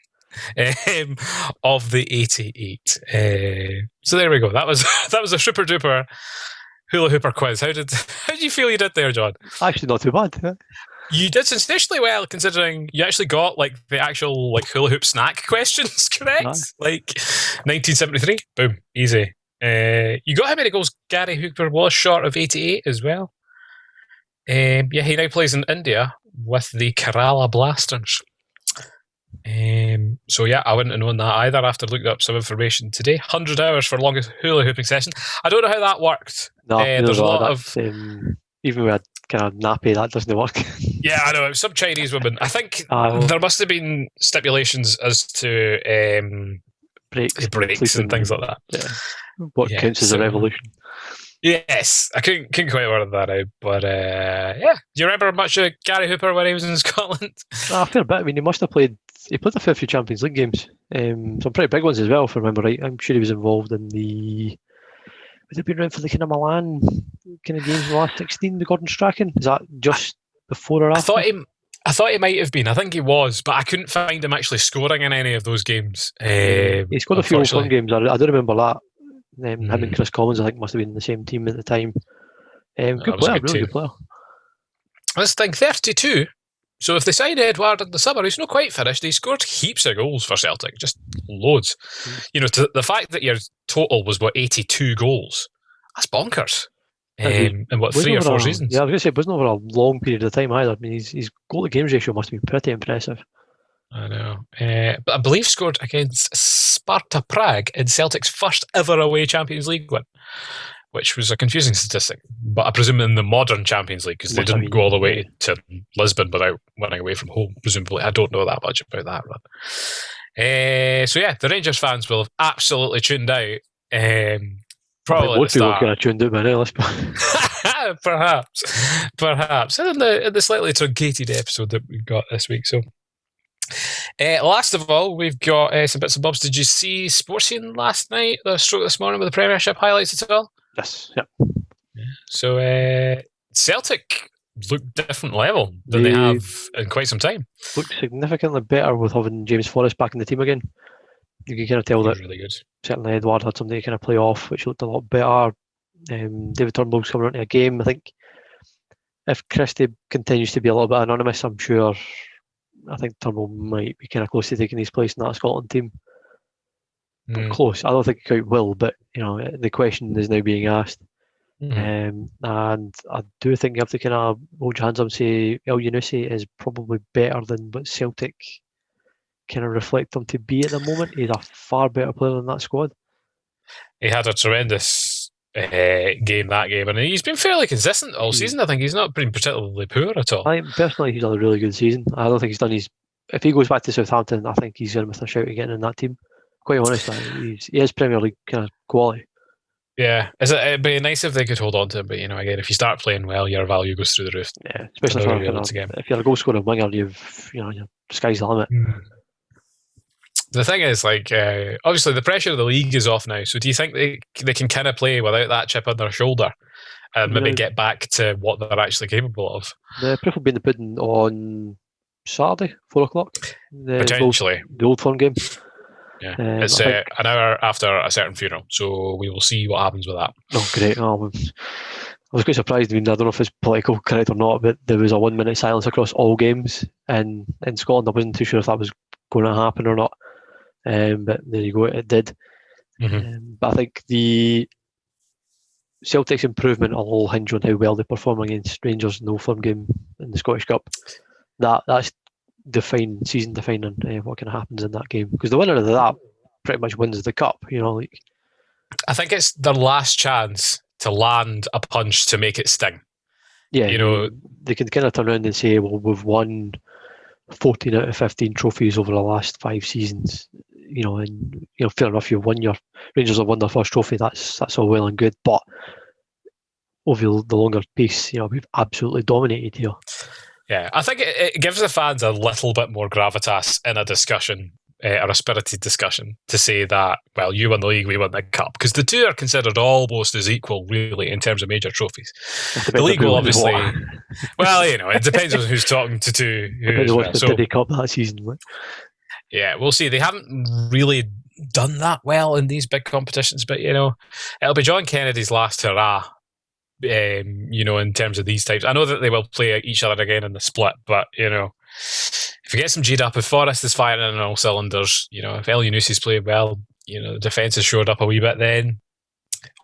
of the 88. So there we go. That was a super duper hula hooper quiz. How did you feel you did there, John? Actually, not too bad. Yeah. You did sensationally well, considering you actually got like the actual like hula hoop snack questions correct. Nice. Like 1973, boom, easy. You got how many goals Gary Hooper was short of 88 as well. Yeah, he now plays in India with the Kerala Blasters. So yeah, I wouldn't have known that either after looking up some information today. 100 hours for longest hula hooping session. I don't know how that worked. No, there's a lot of even with a kind of nappy, that doesn't work. Yeah, I know. It was some Chinese woman. I think there must have been stipulations as to breaks and things like that. Yeah. What counts as a revolution? Yes, I couldn't quite work that out, but yeah. Do you remember much of Gary Hooper when he was in Scotland? A fair bit. I mean, he must have played he played a fair few Champions League games, some pretty big ones as well, if I remember right. I'm sure he was involved in the. Would it be around for the kind of Milan kind of games in the last 16? The Gordon Strachan, is that just before or after? I thought he might have been. I think he was, but I couldn't find him actually scoring in any of those games. He scored a few Old Firm games. I do remember that. Him and Chris Collins, I think, must have been in the same team at the time. Good player, really good player. Let's think 32. So if they signed Edward in the summer, he's not quite finished. He scored heaps of goals for Celtic, just loads. The fact that your total was 82 goals, that's bonkers. In 3 or 4 seasons? Yeah, I was going to say it wasn't over a long period of time either. I mean, his goal to games ratio must have been pretty impressive. I know. But I believe scored against Sparta Prague in Celtic's first ever away Champions League win, which was a confusing statistic. But I presume in the modern Champions League, because they didn't go all the way to Lisbon without winning away from home, presumably. I don't know that much about that. But, so yeah, the Rangers fans will have absolutely tuned out. Probably most people kind of tuned out by now. Perhaps. And in the slightly truncated episode that we got this week. So, last of all, we've got some bits and bobs. Did you see Sports Scene last night? The stroke this morning with the Premiership highlights at all? Yes. Yep. Yeah. So Celtic look different level than they have in quite some time. Look significantly better with having James Forrest back in the team again. You can kind of tell that really good. Certainly Edward had something to kind of play off, which looked a lot better. David Turnbull's coming into a game. I think if Christie continues to be a little bit anonymous, I think Turnbull might be kind of close to taking his place in that Scotland team. But close. I don't think he quite will, but the question is now being asked. And I do think you have to kind of hold your hands up and say El Yunusi is probably better than what Celtic kind of reflect him to be at the moment. He's a far better player than that squad. He had a tremendous game that game, and he's been fairly consistent all season. I think he's not been particularly poor at all. I think personally he's had a really good season. I don't think he's done his. If he goes back to Southampton, I think he's in with a shout of getting in that team. Quite honest, he is Premier League kind of quality. Yeah, it'd be nice if they could hold on to him, but again, if you start playing well, your value goes through the roof. Yeah, especially if you're a goal scoring winger, your sky's the limit. The thing is, obviously the pressure of the league is off now, so do you think they can kind of play without that chip on their shoulder and maybe get back to what they're actually capable of? The proof will be in the pudding on Saturday, 4:00. Potentially. The Old Firm game. Yeah, it's an hour after a certain funeral, so we will see what happens with that. Oh, great. I was quite surprised. I don't know if it's political correct or not, but there was a 1 minute silence across all games in Scotland. I wasn't too sure if that was going to happen or not. But there you go, it did. But I think the Celtic's improvement will all hinge on how well they perform against Rangers in the Old Firm game in the Scottish Cup. That's season defining what kind of happens in that game, because the winner of that pretty much wins the cup. I think it's their last chance to land a punch to make it sting. Yeah, they can kind of turn around and say, well, we've won 14 out of 15 trophies over the last 5 seasons. And fair enough, Rangers have won their first trophy. That's all well and good, but over the longer piece, we've absolutely dominated here. Yeah, I think it gives the fans a little bit more gravitas in a discussion, or a spirited discussion, to say that, well, you won the league, we won the cup, because the two are considered almost as equal, really, in terms of major trophies. The league will obviously, well, it depends on who's talking to who. Depends on what's the cup that season. Yeah, we'll see. They haven't really done that well in these big competitions, but it'll be John Kennedy's last hurrah. In terms of these types, I know that they will play each other again in the split, but if you get some G'd up, if Forrest is firing on all cylinders, if El Yunusi's playing well, the defence has shored up a wee bit, then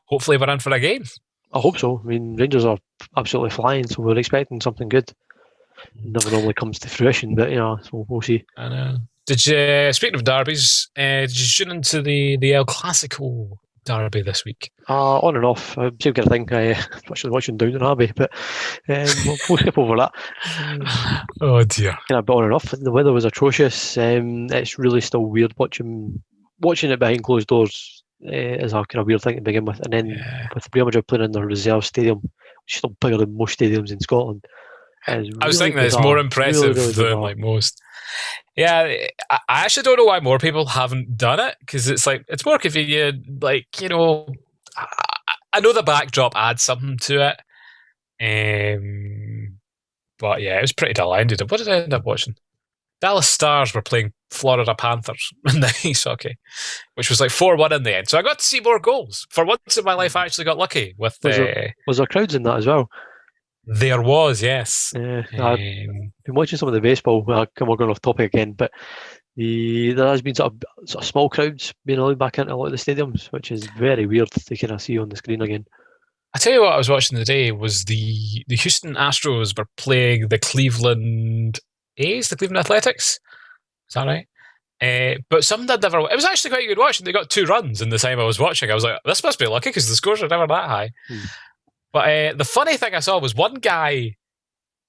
hopefully we're in for a game. I hope so. I mean, Rangers are absolutely flying, so we're expecting something good. It never normally comes to fruition, but so we'll see. I know. Did you, speaking of derbies, did you tune into the El Clasico derby this week? On and off. Same kind of thing. I actually watching Downton Abbey, but we'll skip over that. Oh dear. Kind of on and off. The weather was atrocious. It's really still weird watching it behind closed doors. Is a kind of weird thing to begin with, and then with Real Madrid playing in their reserve stadium, which is still bigger than most stadiums in Scotland. I was thinking that it's more impressive than most. Yeah, I actually don't know why more people haven't done it, because it's like, it's more convenient. Like, I know the backdrop adds something to it. But yeah, it was pretty dull. What did I end up watching? Dallas Stars were playing Florida Panthers in the ice hockey, which was like 4-1 in the end. So I got to see more goals. For once in my life, I actually got lucky with Was there crowds in that as well? There was, yes. Yeah, I've been watching some of the baseball. Well, we're going off topic again, but there has been sort of small crowds being allowed back into a lot of the stadiums, which is very weird to kind of see on the screen again. I tell you what, I was watching today was the Houston Astros were playing the Cleveland A's, the Cleveland Athletics. Is that right? But something I'd never. It was actually quite good watching. They got 2 runs in the time I was watching. I was like, this must be lucky because the scores are never that high. But the funny thing I saw was one guy.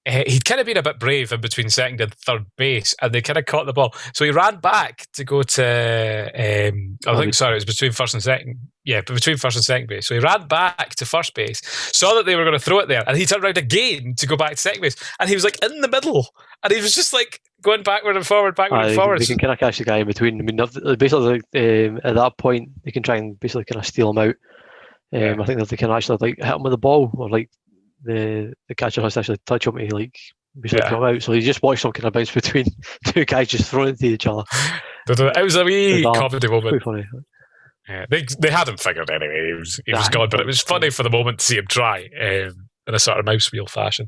He'd kind of been a bit brave in between second and third base, and they kind of caught the ball. So he ran back to go to. It was between first and second. Yeah, between first and second base. So he ran back to first base, saw that they were going to throw it there, and he turned around again to go back to second base, and he was like in the middle, and he was just like going backward and forward, and forward. They can kind of catch the guy in between. I mean, basically, at that point, they can try and basically kind of steal him out. I think that they can actually like hit him with the ball, or like the catcher has to actually touch him to like basically come out. So you just watch some kind of bounce between 2 guys just throwing into each other. It was a wee comedy moment. Funny. Yeah, they had him figured anyway. He was gone, but it was funny for the moment to see him try in a sort of mouse wheel fashion.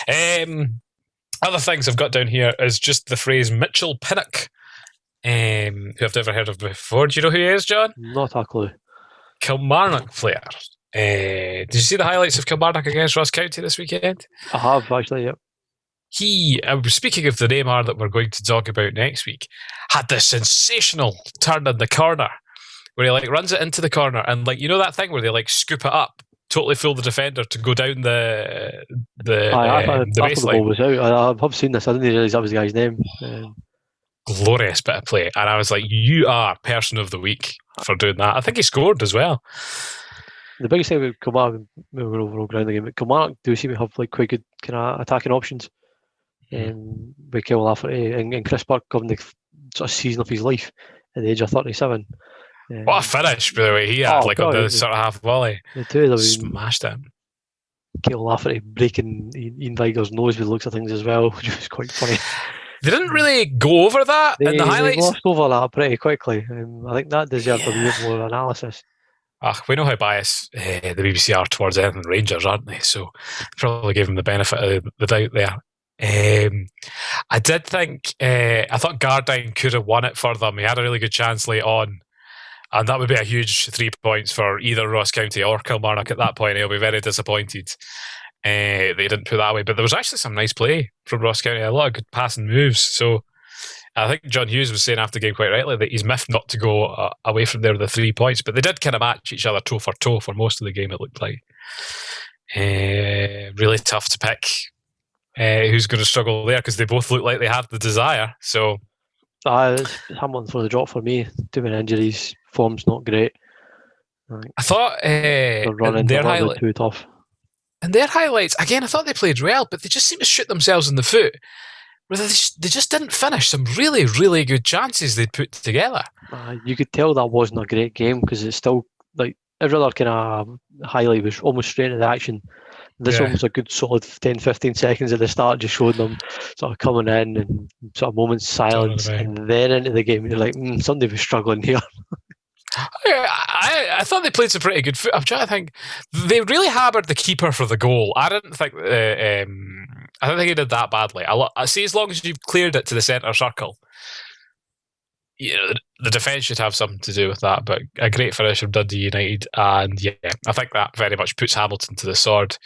Other things I've got down here is just the phrase Mitchell Pinnock, who I've never heard of before. Do you know who he is, John? Not a clue. Kilmarnock player. Did you see the highlights of Kilmarnock against Ross County this weekend? I have, actually, yep. Speaking of the Neymar that we're going to talk about next week, had this sensational turn in the corner where he like runs it into the corner, and like, you know that thing where they like scoop it up, totally fool the defender to go down the baseline. The ball was out. I've seen this. I didn't realise that was the guy's name. Glorious bit of play, and I was like, you are person of the week for doing that. I think he scored as well. The biggest thing with Kilmarnock, moving overall ground the game, Kilmarnock do seem to have like quite good kind of attacking options. With Kyle Lafferty and Chris Burke having the sort of season of his life at the age of 37. What a finish, by the way, he had on the sort of half volley. The two of them smashed it. Kyle Lafferty breaking Ian Viger's nose with the looks of things as well, which was quite funny. They didn't really go over that in the highlights. They glossed over that pretty quickly. I think that deserved a bit more analysis. We know how biased the BBC are towards anything Rangers, aren't they? So probably gave them the benefit of the doubt there. I did think I thought Gardine could have won it for them. He had a really good chance late on, and that would be a huge 3 points for either Ross County or Kilmarnock at that point. He'll be very disappointed they didn't put that away. But there was actually some nice play from Ross County, a lot of good passing moves. So I think John Hughes was saying after the game quite rightly that he's miffed not to go away from there with the 3 points, but they did kind of match each other toe for most of the game, it looked like. Really tough to pick who's going to struggle there, because they both look like they have the desire. So Hamilton for the drop for me. Too many injuries, form's not great. I thought they're running too tough. And their highlights, again, I thought they played well, but they just seem to shoot themselves in the foot. They just didn't finish some really, really good chances they'd put together. You could tell that wasn't a great game, because it's still like every other kind of highlight was almost straight into the action. This one was a good solid 10-15 seconds at the start, just showing them sort of coming in and sort of moments of silence, and then into the game you're like, somebody was struggling here. I thought they played some pretty good foot. I'm trying to think. They really hammered the keeper for the goal. I don't think he did that badly. I see, as long as you've cleared it to the centre circle, the defence should have something to do with that. But a great finish from Dundee United, and I think that very much puts Hamilton to the sword,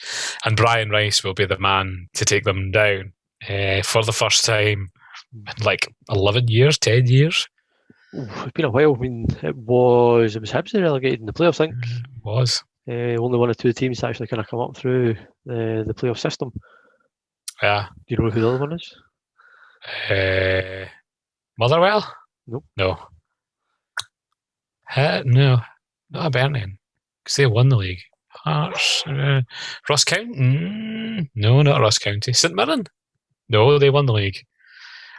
and Brian Rice will be the man to take them down for the first time in like 11 years, 10 years. It's been a while. I mean, it was Hibs they relegated in the playoffs, I think. It was. Only one or two teams to actually kind of come up through the playoff system. Yeah. Do you know who the other one is? Motherwell? Nope. No. No. Not Aberdeen. Because they won the league. Hearts. Ross County? No, not Ross County. St Mirren? No, they won the league.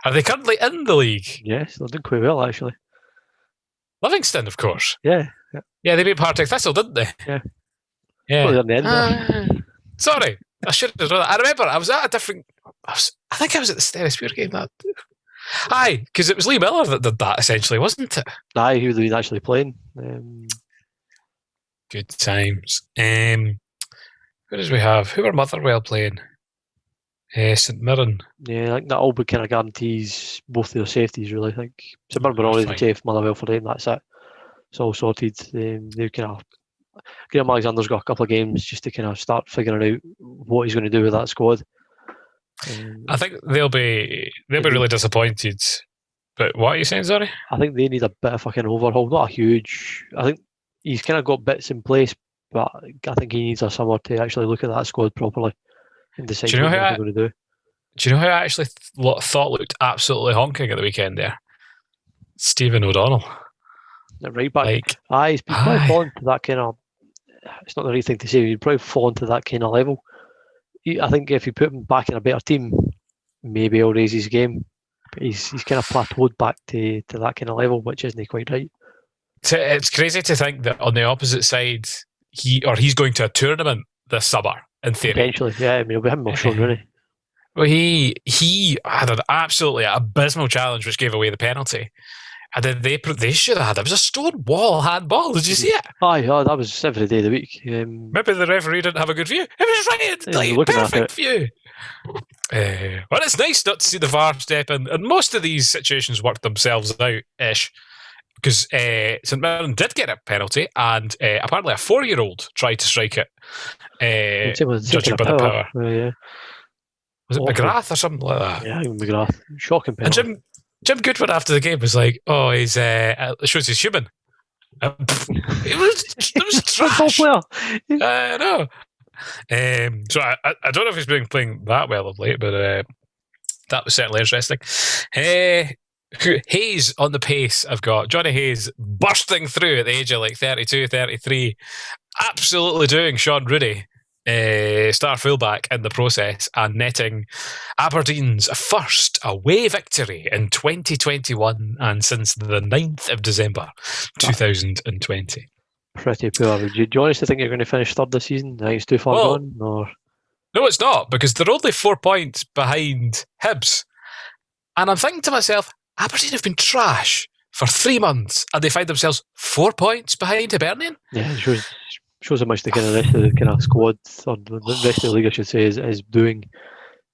Are they currently in the league? Yes, they're doing quite well actually. Livingston, of course. Yeah. Yeah, they beat Partick Thistle, didn't they? Yeah. Yeah. Well, they're in the end there. Sorry, I should have known that. I remember I was at a different. I think I was at the Sterespure game that. Aye, because it was Lee Miller that did that essentially, wasn't it? Aye, who they actually playing? Good times. Who does we have? Who are Motherwell playing? St Mirren. Yeah, like that all but kind of guarantees both their safeties really. Like St Mirren were already safe, Motherwell for them. That's it. It's all sorted. They kind of Graham Alexander's got a couple of games just to kind of start figuring out what he's going to do with that squad. I think they'll be really disappointed. But what are you saying, sorry? I think they need a bit of fucking overhaul. Not a huge. I think he's kind of got bits in place, but I think he needs a summer to actually look at that squad properly and decide what they're going to do. Do you know who I actually thought looked absolutely honking at the weekend there? Stephen O'Donnell. Right back. He's probably fallen to that kind of. It's not the right thing to say. He'd probably fallen to that kind of level. I think if you put him back in a better team, maybe he'll raise his game. But he's kind of plateaued back to that kind of level, which isn't quite right. It's crazy to think that on the opposite side, he's going to a tournament this summer, in theory. Potentially, yeah. I mean, it'll be him or Sean Rooney. Well, he had an absolutely abysmal challenge which gave away the penalty. And then they should have had it. Was a stone wall handball. Did you see it? Aye, that was every day of the week. Maybe the referee didn't have a good view. It was right, perfect view. Well, it's nice not to see the VAR step in. And most of these situations work themselves out-ish. Because St Mirren did get a penalty, and apparently a 4-year-old tried to strike it, judging by the power. Yeah. Was it McGrath or something like that? Yeah, McGrath. Shocking penalty. And Jim Goodwin after the game was like, "Oh, he's shows he's human." It was trash. I know. So I don't know if he's been playing that well of late, but that was certainly interesting. Hayes on the pace. I've got Johnny Hayes bursting through at the age of like 32, 33, absolutely doing Sean Rooney, star fullback in the process, and netting Aberdeen's first away victory in 2021 and since the 9th of December 2020. Pretty poor. Do you honestly think you're going to finish third this season? I think it's too far gone? Or? No, it's not, because they're only 4 points behind Hibs. And I'm thinking to myself, Aberdeen have been trash for 3 months and they find themselves 4 points behind Hibernian? Yeah, it shows how much the kind of rest of the kind of squad, or the rest of the league, I should say, is doing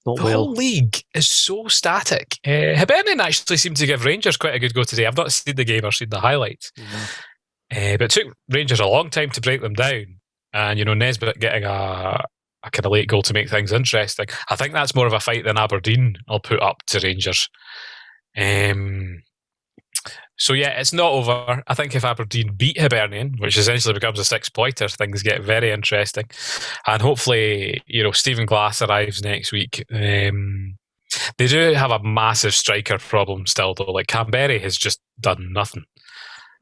not well. The whole league is so static. Hibernian actually seemed to give Rangers quite a good go today. I've not seen the game or seen the highlights. But it took Rangers a long time to break them down. And, Nesbitt getting a kind of late goal to make things interesting. I think that's more of a fight than Aberdeen will put up to Rangers. So yeah, it's not over. I think if Aberdeen beat Hibernian, which essentially becomes a 6-pointer, things get very interesting. And hopefully, Stephen Glass arrives next week. They do have a massive striker problem still, though. Like, Canberry has just done nothing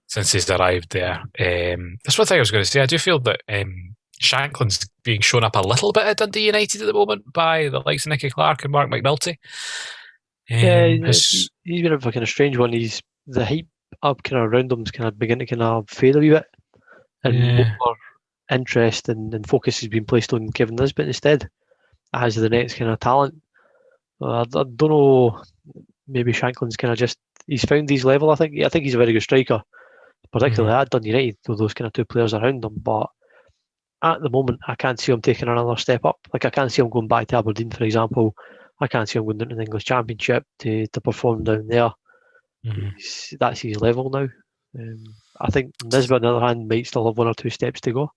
since he's arrived there. That's one thing I was going to say. I do feel that Shanklin's being shown up a little bit at Dundee United at the moment by the likes of Nicky Clark and Mark McNulty. He's been a kind of strange one. The hype up kind of around him's kind of beginning to kind of fade a wee bit, and more interest and focus has been placed on Kevin Nisbet instead as the next kind of talent. I don't know. Maybe Shanklin's kind of he's found his level. I think he's a very good striker, particularly at Dundee United with those kind of two players around him. But at the moment, I can't see him taking another step up. Like, I can't see him going back to Aberdeen, for example. I can't see him going down to the English Championship to perform down there. That's his level now. I think Nisbet, on the other hand, might still have 1 or 2 steps to go.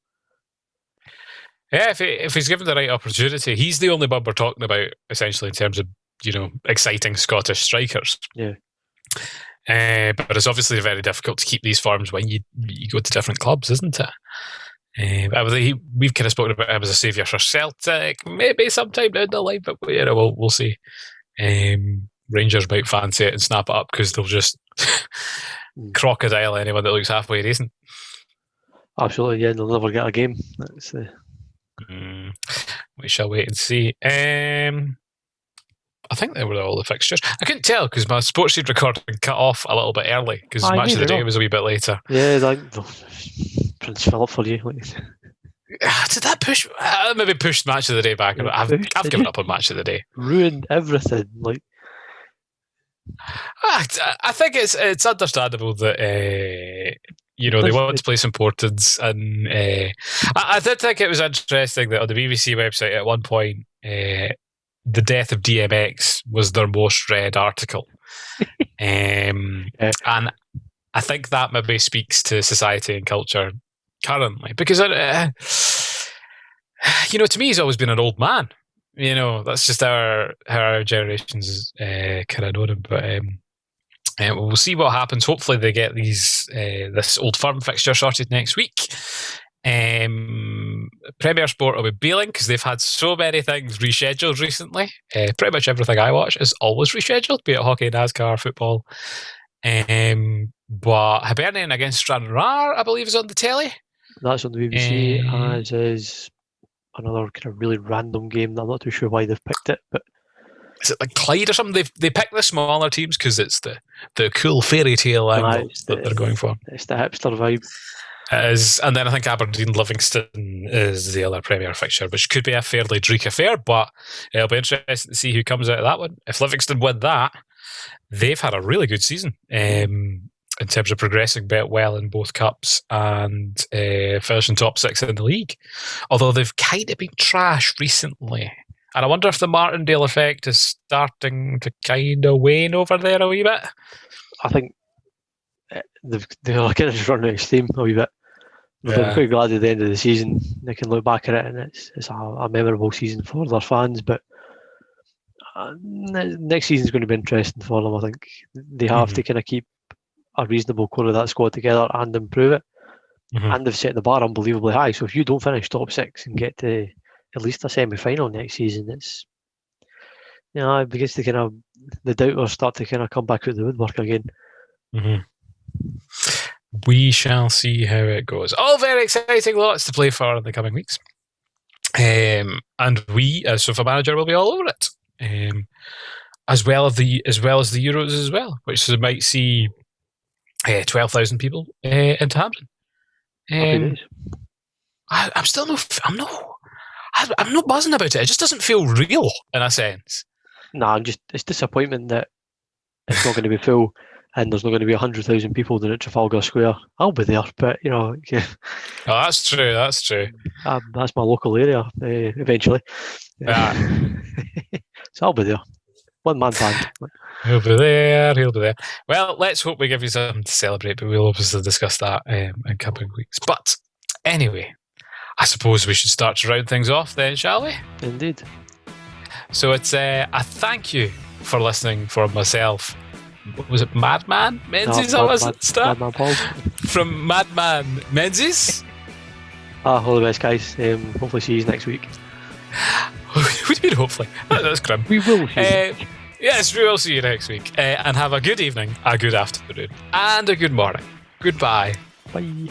Yeah, if he's given the right opportunity, he's the only one we're talking about, essentially, in terms of, exciting Scottish strikers. Yeah. But it's obviously very difficult to keep these forms when you go to different clubs, isn't it? We've kind of spoken about him as a saviour for Celtic, maybe sometime down the line, but we'll see. Rangers might fancy it and snap it up because they'll just crocodile anyone that looks halfway decent. Absolutely, yeah, they'll never get a game. We shall wait and see. I think they were all the fixtures. I couldn't tell because my sports feed recording cut off a little bit early because match of the day was a wee bit later. Yeah, Prince Philip for you. Did that push? Maybe pushed match of the day back. I've given up on match of the day. Ruined everything. I think it's understandable that they want to place importance, and I did think it was interesting that on the BBC website at one point the death of DMX was their most read article, and I think that maybe speaks to society and culture currently, because to me he's always been an old man. That's just how our generations kind of know him. But we'll see what happens. Hopefully they get this Old Firm fixture sorted next week. Premier Sport will be bailing because they've had so many things rescheduled recently. Pretty much everything I watch is always rescheduled, be it hockey, NASCAR, football. But Hibernian against Stranraer, I believe, is on the telly. That's on the BBC, as is another kind of really random game that I'm not too sure why they've picked it. But is it like Clyde or something? They pick the smaller teams because it's the cool fairy tale angle that they're going for. It's the hipster vibe. It is, and then I think Aberdeen Livingston is the other Premier fixture, which could be a fairly dreek affair, but it'll be interesting to see who comes out of that one. If Livingston win that, they've had a really good season in terms of progressing well in both cups and finishing top 6 in the league. Although they've kind of been trash recently. And I wonder if the Martindale effect is starting to kind of wane over there a wee bit. I think they're kind of just running out of steam a wee bit. They're quite glad at the end of the season they can look back at it and it's a memorable season for their fans. But next season's going to be interesting for them. I think they have to kind of keep a reasonable core of that squad together and improve it. And they've set the bar unbelievably high. So if you don't finish top 6 and get to at least a semi-final next season, it's it begins to kind of the doubters start to kind of come back out the woodwork again. We shall see how it goes. All very exciting, lots to play for in the coming weeks. And we, as Sofamanager, will be all over it. As well as the Euros as well, which might see 12,000 people into Hampton. I'm not buzzing about it. It just doesn't feel real in a sense. It's disappointment that it's not going to be full and there's not going to be 100,000 people there at Trafalgar Square. I'll be there, but Oh, that's true. That's my local area. Eventually, so I'll be there. One-man band. He'll be there. Well, let's hope we give you something to celebrate, but we'll obviously discuss that in coming weeks. But anyway, I suppose we should start to round things off then, shall we? Indeed. So it's a thank you for listening from myself. Was it Madman Menzies? Madman Paul. From Madman Menzies. All the best, guys. Hopefully see you next week. What do you mean, hopefully? That's grim. We will see you. Yes, we will see you next week. And have a good evening, a good afternoon, and a good morning. Goodbye. Bye.